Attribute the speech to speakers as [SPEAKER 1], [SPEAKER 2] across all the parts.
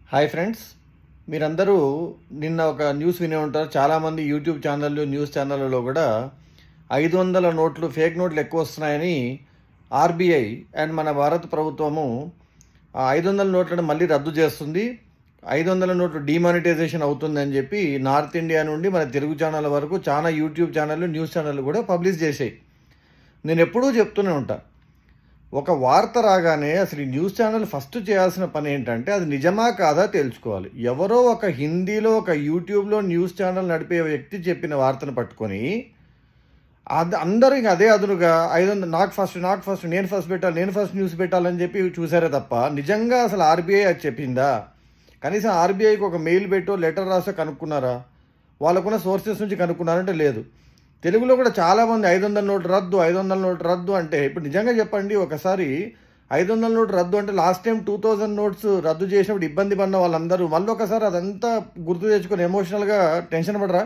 [SPEAKER 1] Hi friends, మీరందరూ నిన్న ఒక న్యూస్ వినే ఉంటారు. చాలామంది యూట్యూబ్ ఛానళ్ళు, న్యూస్ ఛానళ్ళలో కూడా 500 నోట్లు, ఫేక్ నోట్లు ఎక్కువ వస్తున్నాయని ఆర్బీఐ అండ్ మన భారత ప్రభుత్వము ఆ 500 నోట్లను మళ్ళీ రద్దు చేస్తుంది. 500 నోట్లు డిమానిటైజేషన్ అవుతుందని చెప్పి నార్త్ ఇండియా నుండి మన తెలుగు ఛానళ్ళ వరకు చాలా యూట్యూబ్ ఛానళ్ళు, న్యూస్ ఛానళ్ళు కూడా పబ్లిష్ చేసాయి. నేను ఎప్పుడూ చెప్తూనే ఉంటాను, ఒక వార్త రాగానే అసలు ఈ న్యూస్ ఛానల్ ఫస్ట్ చేయాల్సిన పని ఏంటంటే అది నిజమా కాదా తెలుసుకోవాలి. ఎవరో ఒక హిందీలో ఒక యూట్యూబ్లో న్యూస్ ఛానల్ నడిపే వ్యక్తి చెప్పిన వార్తను పట్టుకొని అందరూ ఇంక అదే అదునుగా 500 నాకు ఫస్ట్ నేను ఫస్ట్ న్యూస్ పెట్టాలని చెప్పి చూసారే తప్ప నిజంగా అసలు ఆర్బీఐ అది చెప్పిందా? కనీసం ఆర్బీఐకి ఒక మెయిల్ పెట్టో లెటర్ రాసో కనుక్కున్నారా? వాళ్ళకున్న సోర్సెస్ నుంచి కనుక్కున్నారంటే లేదు. తెలుగులో కూడా చాలామంది 500 నోట్లు రద్దు, 500 నోట్లు రద్దు అంటే ఇప్పుడు నిజంగా చెప్పండి, ఒకసారి 500 నోట్లు రద్దు అంటే లాస్ట్ టైం 2000 నోట్స్ రద్దు చేసినప్పుడు ఇబ్బంది పడిన వాళ్ళందరూ మళ్ళీ ఒకసారి అదంతా గుర్తు తెచ్చుకొని ఎమోషనల్గా టెన్షన్ పడరా?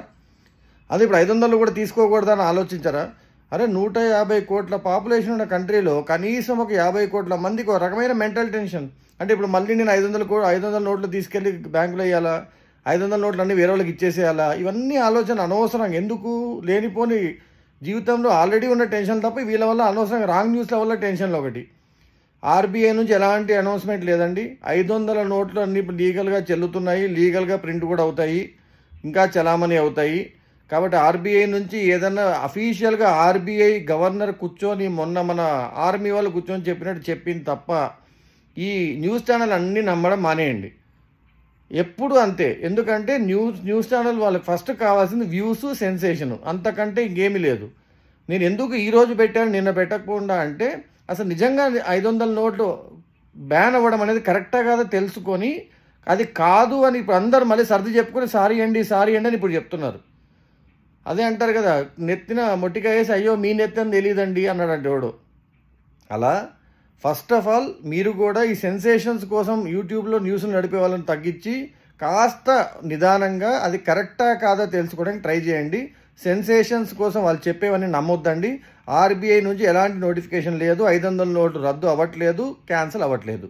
[SPEAKER 1] అది ఇప్పుడు 500 కూడా తీసుకోకూడదని ఆలోచించరా? అరే 150 కోట్ల పాపులేషన్ ఉన్న కంట్రీలో కనీసం ఒక 50 కోట్ల మందికి ఒక రకమైన మెంటల్ టెన్షన్. అంటే ఇప్పుడు మళ్ళీ నేను 500 నోట్లు తీసుకెళ్ళి బ్యాంకులో వేయాలా, 500 నోట్లు అన్నీ వేరే వాళ్ళకి ఇచ్చేసేయాలా? ఇవన్నీ ఆలోచన అనవసరం. ఎందుకు లేనిపోని జీవితంలో ఆల్రెడీ ఉన్న టెన్షన్ తప్ప వీళ్ళ వల్ల అనవసరంగా రాంగ్ న్యూస్ల వల్ల టెన్షన్లు ఒకటి. ఆర్బీఐ నుంచి ఎలాంటి అనౌన్స్మెంట్ లేదండి. 500 నోట్లు అన్ని లీగల్గా చెల్లుతున్నాయి, లీగల్గా ప్రింట్ కూడా అవుతాయి, ఇంకా చలామణి అవుతాయి. కాబట్టి ఆర్బీఐ నుంచి ఏదన్నా అఫీషియల్గా ఆర్బీఐ గవర్నర్ కూర్చొని మొన్న మన ఆర్మీ వాళ్ళు కూర్చొని చెప్పినట్టు చెప్పింది తప్ప ఈ న్యూస్ ఛానల్ అన్నీ నమ్మడం మానేయండి. ఎప్పుడు అంతే. ఎందుకంటే న్యూస్ ఛానల్ వాళ్ళకి ఫస్ట్ కావాల్సింది వ్యూస్, సెన్సేషను, అంతకంటే ఇంకేమీ లేదు. నేను ఎందుకు ఈరోజు పెట్టాను నిన్న పెట్టకుండా అంటే అసలు నిజంగా 500 నోట్లు బ్యాన్ అవ్వడం అనేది కరెక్టా కాదో తెలుసుకొని అది కాదు అని ఇప్పుడు అందరూ మళ్ళీ సర్ది చెప్పుకొని సారీ అండి అని ఇప్పుడు చెప్తున్నారు. అదే అంటారు కదా, నెత్తిన మొట్టికాయ వేసి అయ్యో మీ నెత్తిని తెలియదండి అన్నాడు అంటే వాడు. అలా ఫస్ట్ ఆఫ్ ఆల్ మీరు కూడా ఈ సెన్సేషన్స్ కోసం యూట్యూబ్లో న్యూస్లు నడిపే వాళ్ళని తగ్గించి కాస్త నిదానంగా అది కరెక్టా కాదా తెలుసుకోవడానికి ట్రై చేయండి. సెన్సేషన్స్ కోసం వాళ్ళు చెప్పేవన్నీ నమ్మొద్దండి. ఆర్బీఐ నుంచి ఎలాంటి నోటిఫికేషన్ లేదు, 500 నోట్లు రద్దు అవ్వట్లేదు, క్యాన్సిల్ అవ్వట్లేదు.